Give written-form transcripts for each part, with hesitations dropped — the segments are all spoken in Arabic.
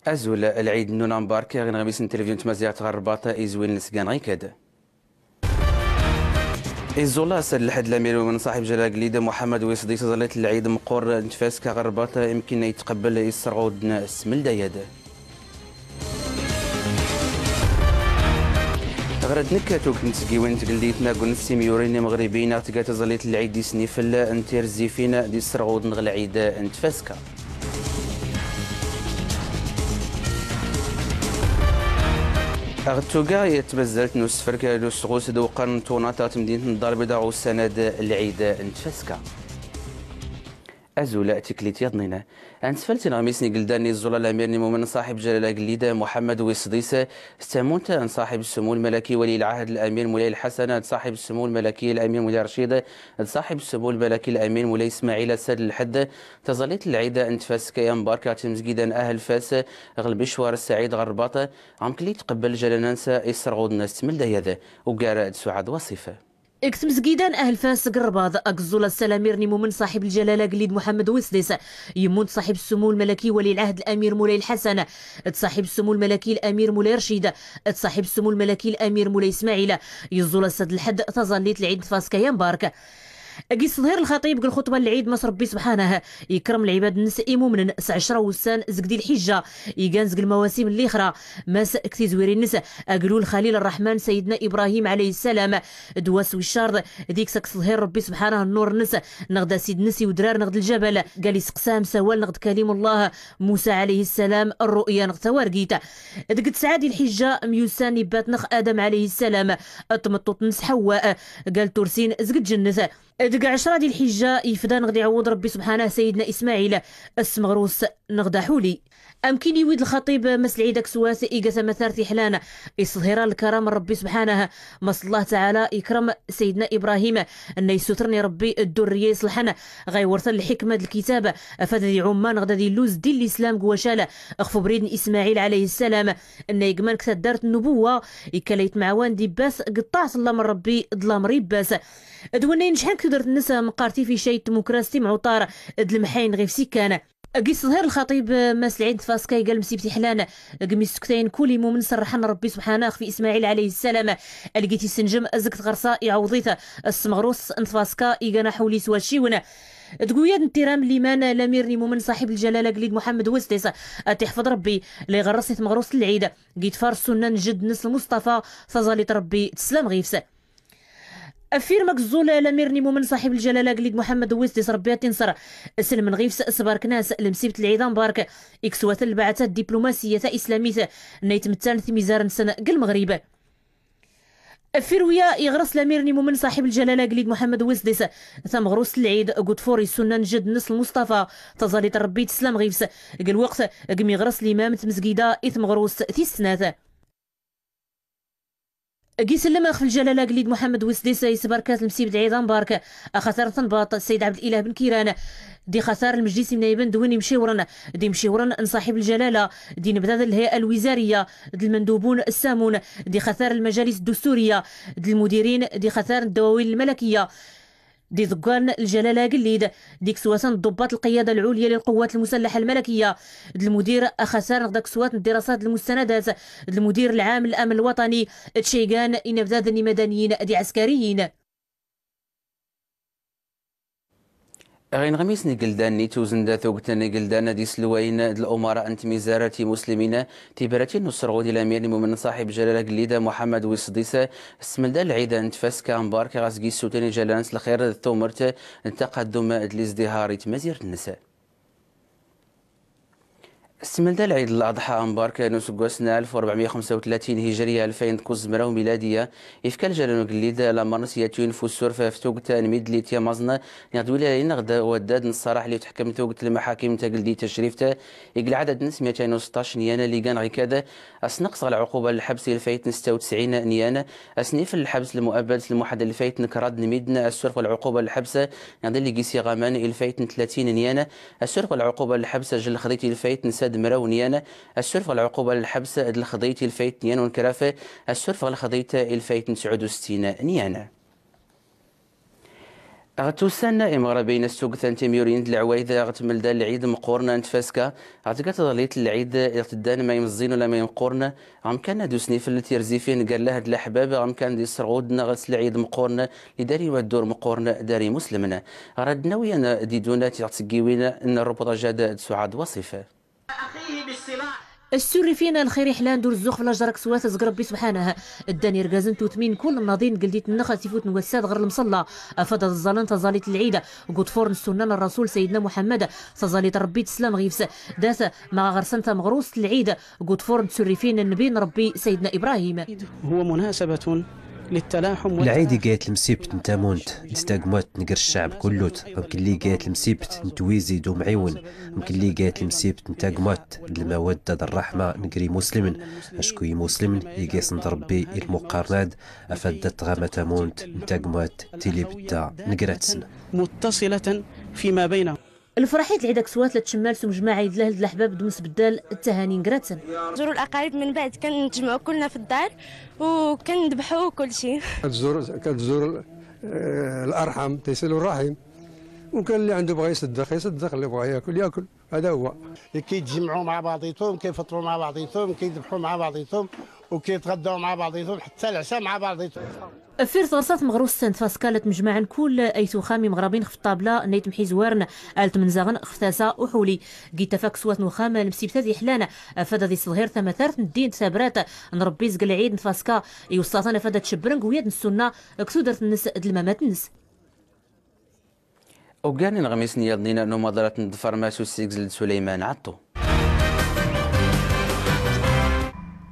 أزول العيد نونا مبارك غنغميس تلفزيون تمازيغ غرباط إزوين لسكان غي كذا إزولا سد لحد الأمير من صاحب جلال قليدة محمد ويصدي تظلت العيد مقور نتفاس كغرباط يمكن يتقبل يسرعود اسم دياده غرد نكاتو كنت سكيوين تقليت ما قلت سيميورين مغربيين تلقى تظلت العيد دي سنيفل انتير زيفين دي سرعود نغل عيد نتفاسكا أغتوغا يتبزلت نسفرك لسغوس دوقان توناتا مدينة الدار البيضاء والسند العيد نتفاسكا أزولا تكليت يضنينا أنسفلت غميسني قلداني الزولا الأمير من صاحب جلالة قليدة محمد ويصديس استمونت أن صاحب السمو الملكي ولي العهد الأمير مولاي الحسن صاحب السمو الملكي الأمير مولاي رشيد صاحب السمو الملكي الأمير مولاي إسماعيل ساد الحد تظليت العيدة أنتفاس كيان باركة تمزقيدا أهل فاس غلبشوار السعيد غرباطة عم كلي تقبل جلالانسا يسرغود ناس تمل دياده وقارد سعاد وصفة اكتم زكيدان اهل فاس قرباض اكزولا السلامير نيمو من صاحب الجلاله قليد محمد وسديس يمون صاحب السمو الملكي ولي العهد الامير مولاي الحسن صاحب السمو الملكي الامير مولاي رشيد صاحب السمو الملكي الامير مولاي اسماعيل يزولا السد الحد تظليت العيد فاس كيان بارك قيس ظهير الخطيب قال خطبه العيد مصر ربي سبحانه يكرم العباد النساء مؤمن 19 وسان زقدي الحجه يقانزق المواسم الاخرى ماس كتي زويري النساء اقلوا الخليل الرحمن سيدنا ابراهيم عليه السلام دواس والشارد ديك سكس ظهير ربي سبحانه النور النساء نغدا سيد نسي ودرار نغد الجبل قال يسقسام سوال نغد كلم الله موسى عليه السلام الرؤيا نغد توارقيتا دقت سعادي الحجه ميوسان بات نخ ادم عليه السلام اطمطط نس حواء قال ترسين زقد جنة دقا 10 ديال الحجه يفدا نغدي يعوض ربي سبحانه سيدنا اسماعيل السمغروس نغدا حولي امكن يويد الخطيب مس العيدك سواس ايقاس مثارتي حلانا يصهر الكرم ربي سبحانه مس الله تعالى يكرم سيدنا ابراهيم ان يسترني ربي الدريه يصلحنا غيورث الحكمه الكتابه افاد عمان غدا دي اللوز ديال الاسلام قواشاله اخفو بريد اسماعيل عليه السلام ان يقمان كثر دارت النبوه يكليت معوان دي باس قطعت الله من ربي ظلام ريباس دوانين شحال كدرت الناس مقارتي في شيء ديمقراطي معطار المحاين غير في سكان قيس ظهير الخطيب ماس العيد فاسكاي قال مسيبتي حلان قمي سكتين كل مؤمن سرحنا ربي سبحانه في اسماعيل عليه السلام لقيتي سنجم ازكت غرسا يعوضيته السمغروس انفاسكا يقنا حولي سوا شيونا تقوياد انترام ليمان الامير مؤمن صاحب الجلاله قليد محمد وستيس تحفظ ربي اللي غرست مغروس العيد قيت فارس سنه نجد نسل مصطفى فظلت ربي تسلم غيفس أفير مكزول الأمير مؤمن صاحب الجلالة قليد محمد ويسديس ربي تنصر سلم غيفس سبارك ناس لمسيبة العيدان بارك إكسوات البعثات الدبلوماسية إسلامية نيتمتان في ميزار سنة قل مغرب أفيرويا يغرس الأمير مؤمن صاحب الجلالة قليد محمد ويسديس ثم غروس العيد قد فوري السنة نجد نص المصطفى تظلت ربي تسلم غيفس قل وقت قمي غرس الإمام تمزقيدة إثم غروس تيسنات قيس لما في الجلاله قليد محمد وسديس يسبركات المسيب العيدان بارك خسارة تنباط السيد عبد الاله بن كيران دي خسار المجلس النايبين دويني مشيورا دي مشيورا صاحب الجلاله دي نبذاذ الهيئه الوزاريه دي المندوبون السامون دي خسار المجالس الدستوريه دي المديرين دي خسار الدواوين الملكيه دي ذقان الجلاله قليد ديك سواسن ضباط القياده العليا للقوات المسلحه الملكيه دي المدير خسار داك سوات الدراسات المستندات دي المدير العام للامن الوطني تشيغان انفذاذ مدنيين دي عسكريين غين غميس نقلدان نيتوزن دا ثوقتن نقلدان دي سلوين الأمراء أنت ميزارة مسلمين تبرتي نصر دي الأمير من صاحب جلالة قليدة محمد ويصديسة اسم دا العيدة انت فاسكا مبارك غاسقي السوتاني جلانس الخير ثومرت التقدم الازدهار تمازير النساء استمد العيد الأضحى أمبارك نسقوسنا 1435 هجرية 2000 كوزمرة ميلادية إفكال جلال قليد لامرنس ياتيون فوسور ففتوقت نميد لي تيامازنا نغدولي لنا غدا وداد الصراح اللي تحكم توقت المحاكم تقلدي تشريفته يقل عدد نس 216 نيانا اللي كان غيكذا أسنقص على عقوبة الحبس الفايت 96 نيانا أسنيف الحبس المؤبد الموحد الفايت نكراد نميدنا السرق والعقوبة الحبس يعني اللي قيسي غامان الفايت 30 نيانا السرق والعقوبة الحبس جل خذيتي الفايت نساد مراونيانا السرف العقوبة للحبس الخضيت الفايت نيان والكرافة السرف الخضيت الفايت 69 نيانا غتوسان إمغرا بين السوق تيميورين العوايد غتمل العيد مقورنا نتفاسكا غتلقى تضليت العيد يغتدان ما يمزين ولا ما يمقورنا غمكان دوسني في التيرزي فين قال له هاد الأحباب غمكان دي سرغودنا غتس العيد مقورنا لداري والدور مقورنا داري مسلمنا غردنا ويانا ديدونا تيغتسقيوين ان الربط جاد سعاد وصفه السوري فينا الخير حلان دور الزوق فلا جرك سوات زقرب سبحانه الداني ركازن توتمين كل الناضين قلديت النخا تيفوت نوساد غير المصلى افاد الظلان تزاليت العيد قد فورن السنان الرسول سيدنا محمد تزاليت ربي تسلام غيفس داث مع غرسنتا مغروس العيد قد فورن تسوري فينا النبي ربي سيدنا ابراهيم هو مناسبة للتلاحم العيد قالت المسيبت نتامونت نستاقموت نقر الشعب كلوت يمكن لي قالت المسيبت نتويزي دو معيون يمكن لي قالت المسيبت نتاقموت المودة الرحمة نقري مسلم اشكوي مسلم يقيس نضربي المقارنات افدت غامة تامونت نتاقموت تيلي بتا نقراتسن متصلة فيما بينهم. الفرحيت العيد كسوات لتشمال سم جماعه عيد لاهل الاحباب دمس بدال التهاني نقراتسن زوروا الاقارب من بعد كنتجمعوا كلنا في الدار وكنذبحوا كل شيء. كتزور الارحام تيصلوا الرحم وكان اللي عنده بغى يصدق يصدق اللي بغى ياكل ياكل هذا هو. كيتجمعوا مع بعضيتهم كيفطروا مع بعضيتهم كيذبحوا مع بعضيتهم وكيتغداو مع بعضيتهم حتى العشاء مع بعضيتهم. فيرت غرسات مغروس سنت فاسكالت مجمعا كل ايتو خامي مغربين خف الطابله نيت محي زوارن الت منزاغن خفتاسا وحولي قيت فاك سوات نخام المسيبتات يحلانا فدا دي صهير ثمثارت ندين سابرات نربي زق العيد نفاسكا يوصاتنا فدا تشبرنق وياد السنه كسودرت الناس المامات الناس وكان نغميس نياضنينا نو مضرات ندفر ماسو سيكزل سليمان عطو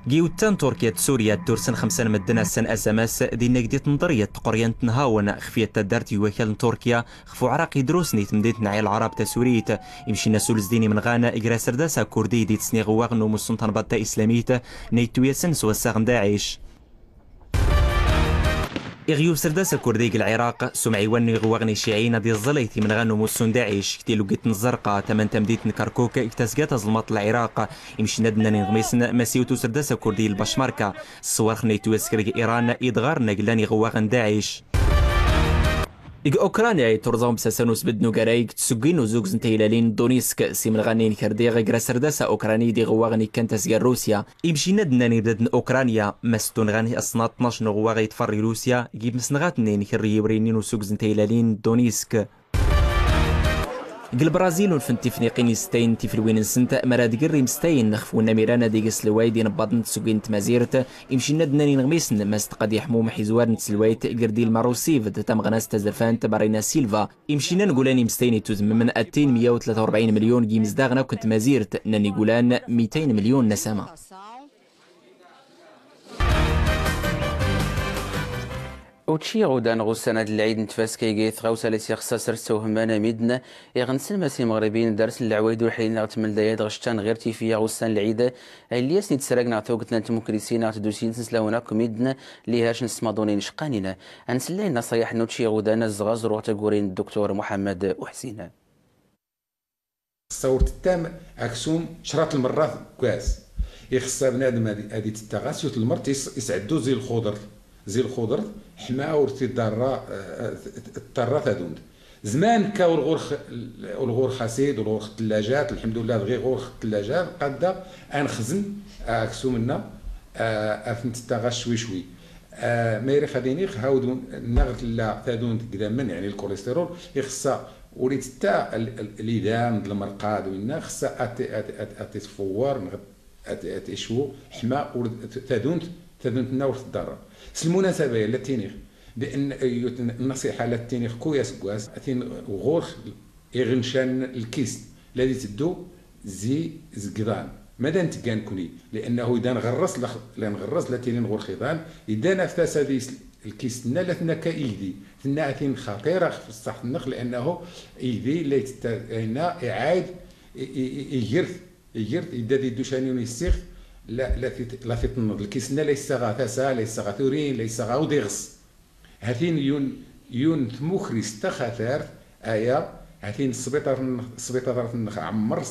جيوتان تركيا سوريا تورسن 5 مدنا سن اسماس دي نقديت نظريه قريان تنهاون خفيه تدارت يوكل تركيا خفو عراقي دروسني تمديت نعي العرب تسوريت يمشي ناسول زديني من غانا اجرا سرداسا كردي دي تسني غواغ نو مسنطن باتا اسلاميت نيتويا سن سوساغن داعش إغيوب سرداس الكردي العراق سمعي وني غواغني شيعين دي الزليتي من غانو موسون داعش كتيلو قيت نزرقا تمن تمديت نكركوك اكتسقات ظلمات العراق يمشي ندنا نغميسن مسيوتو سرداس الكردي البشمركة الصوارخ نيتو اسكري ايران ادغار نقلاني غواغن داعش اوكرانيا ترزم بساسانوس بدنو غرايك تسوغينو زوغز نتيلالين دونيسك سي من غانين كرديغ غرا سرداسا اوكراني دي غواغني كانت سيار روسيا يمشي ندنا نردن اوكرانيا مستون غاني اصنا 12 غواغ يتفري روسيا يجيب مسنغات نين كريورينين وسوغز نتيلالين دونيسك البرازيل والفنتي فنيقين ستين تفلوين سنت مراد قريم ستين نخفو نميرانا ديقس لوايدين بادن تسوقين تمازيرت يمشي ندنا نغميسن ماست قد يحمو محيزوار نتسلوايت قردي الماروسيف تم غناس تزرفان تبارينا سيلفا يمشينا نقولان مستين توزم من 243 مليون جيمز داغنا وكنت مازيرت ناني قولان 200 مليون نسامة وتشي غودان غوسانا العيد نتفاسكي كيث غوسا لتي خصاصر سوهمانا ميدنا يغنسن ماسي مغربيين درس العوايد والحين غتمل داياد غشتان غير تيفيا غوسان العيد اللي ياسني تسراقنا عطوقتنا نتمكريسين عتدوسين تنسلاوناكم ميدنا ليهاش نسماضونين شقانينا انسلين نصايح نوتشي غودان الزغاز روح تقورين الدكتور محمد وحسين الصورة التام اكسوم شراط المرات كواس يخصها بنادم هذه تتغاس يوت المرت يسعدو زي الخضر حما ورتي الضرة الطرة تدوند زمان كاو الغور خسيد والغور الثلاجات الحمد لله غير غور الثلاجات قاده انخزن اكسومنا افنت تغاش شوي ميري خديني هاودون نغت لا تدوند قداما يعني الكوليسترول يخصها وريت تا الإدام المرقاد وينا خصها اتفور اتشو حما تدوند ناور في الدار المناسبه للتينيخ بان النصيحه للتينيخ كويس كواس اتين غورخ يغنشان الكيس الذي تدو زي زقدان ماذا نتكان كوني لانه اذا نغرس لان غرس لتين غور خيضان اذا نفاس هذه الكيس لثنا كايدي ثنا اتين خطيره في الصح النخ لانه ايدي لا يعاد يجرث اذا دوشانيون يسيخ لا تنض الكيسنا ليس غاثاسا ليس غاثورين ليس غاوديغس هاتين يون ثموخريس تخاثار ايا هاتين السبيطار عمر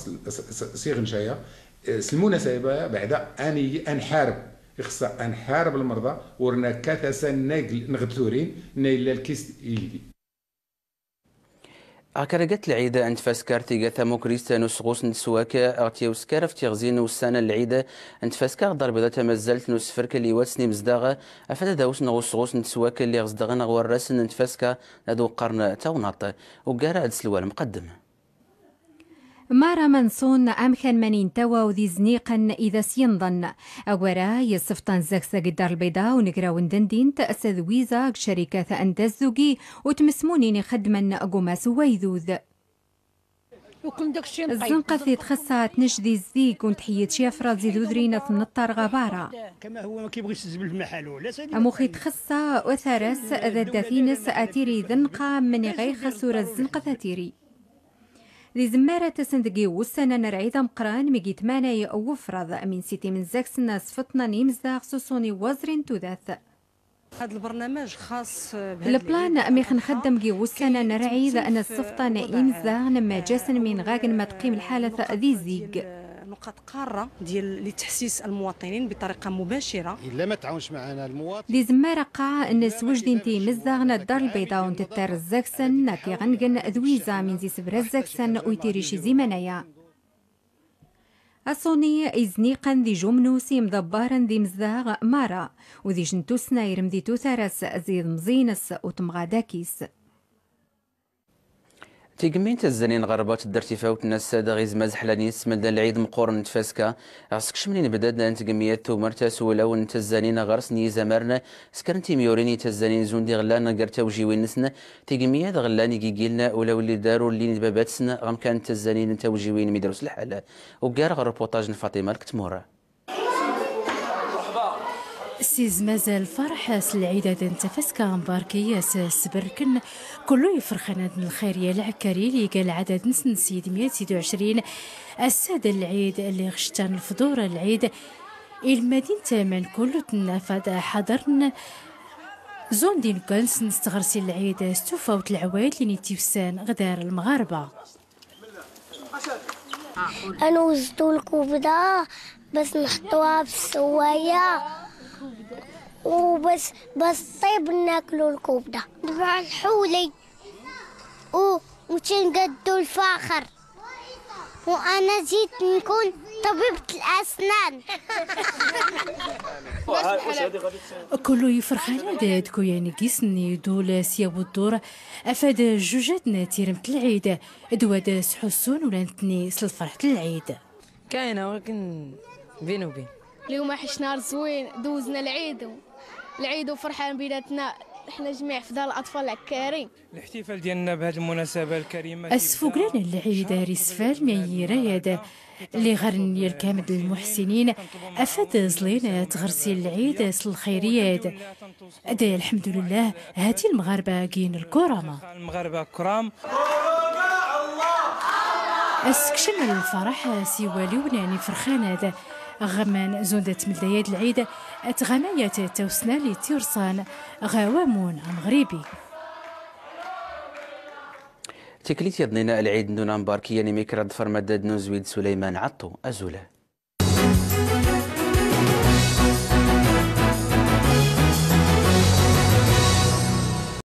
سيغن شايا المناسبه بعد اني انحارب يخصها انحارب المرضى ورنا كاثاسا نغثورين نيل الكيس يدي أكرجت العيدة أنت فاسكارتي ثمو كريستيانو سغوس نسواكا أغتيو سكارف تيغزين والسنة العيدة أنت فاسكار ضربة تمازلت نسفرك اللي واتسني مزداغة أفاد داوس نغو سغوس نسواكا اللي غزدغن غوار راسن أنت فاسكا هادو قرن تاوناط وقارا هاد سلوال مقدم مارا منصون أمكن من ينتوى وذي زنيقا إذا سينظن أورا يصفتان زاكسا قدار البيضاء ونقرا وندندين تأسذ ويزا شركة أندزوغي وتمسمونين خدما قماس ويذوذ الزنقة في تخصها تنجدي الزيق ونتحية شافرة زيدو ذرينة في النطار غبارة كما هو ما كيبغيش الزبل في محلو أموخي تخصها وثرس ذا دافينس أتيري ذنقة من غير خسورة الزنقة ثاتيري ذي زمارة تسندقي والسنة نرعيدة مقران ميجيت ماناي أو وفرض من سيتي من زاكس الناس فطنا نيمزا خصوصوني وزرين توداث هذا البرنامج خاص البلان أميخ نخدم جي والسنة نرعيدة أن الصفطة نيمزا نما جاسن من غاقن ما تقيم الحالة ذي زيق نقاط قارة ديال لتحسيس المواطنين بطريقة مباشرة. إلا ما تعاونش معنا المواطن دي زمارة قاع الناس وجدين تي مزاغنا الدار البيضاء ونتتار الزاكسن ناكي غنقن ذويزا من زي سبرا الزاكسن ويتيريشي زي منايا أصوني إزنيقا ذي جمنوسي مدبارا ذي مزاغ مارا وذي جنتوسنا يرمديتو ثارس زي مزينس وتمغاداكيس تيقمين تزانين غربات الدرتي فاوت الناس غيز مازحلاني سمد العيد مقورن تفاسكا غسكش منين بدأنا نتقميات ومرتاس ولو نتزانين غرسني زمرنا سكرنتي ميوريني تزانين زوندي غلانا قرتا وجيوين نسنا تيقميات غلاني كيقيلنا ولو اللي داروا اللي نبابات سنا غم كان تزانين انت وجيوين ميدروس الحالة وقار غربوطاج فاطمة الكتمورة سيز مازال فرح العيدة تفسكا مباركية سبركن كله يفرخنا الخيرية العكاري اللي قال عدد نسن سيد 126 السادة العيد اللي غشتان الفضور العيد المدينة من كله تنافد حضرنا زون دين كانس نستغرسي العيد ستوفاوت العوايد اللي نتيوسان غدار المغاربة أنا وزدو الكبدة بس نحطوها بالسواية وبس طيب ناكلوا الكبده دبع الحولي وتنقدوا الفاخر وانا زيد نكون طبيبة الاسنان كله يفرحان داد كويان كيسني دول سياب الدور افاد جوجاتنا تيرمت العيد دواد سحسون ولا نتني فرحة العيد كاينه ولكن بين وبين اليوم حش نهار زوين دوزنا العيد وفرحان بيناتنا احنا جميع في دار الاطفال العكارين. الاحتفال ديالنا بهذه المناسبه الكريمه اسفوقنا العيد ريسفال ميرايد اللي غرني الكامل المحسنين افاد زلينا تغرسي العيد الخيريات ادا الحمد لله هاتي المغاربه كاين الكرامه المغاربه كرام اسكشن الفرح سيوالي وناني فرخان هذا غمان زودة ملديات العيد اتغنايات توسنا لي تيرسان غوامون مغربي تكليت يضنينا العيد دون مباركيا نميكرا ضفر مدد نوزويد سليمان عطو أزوله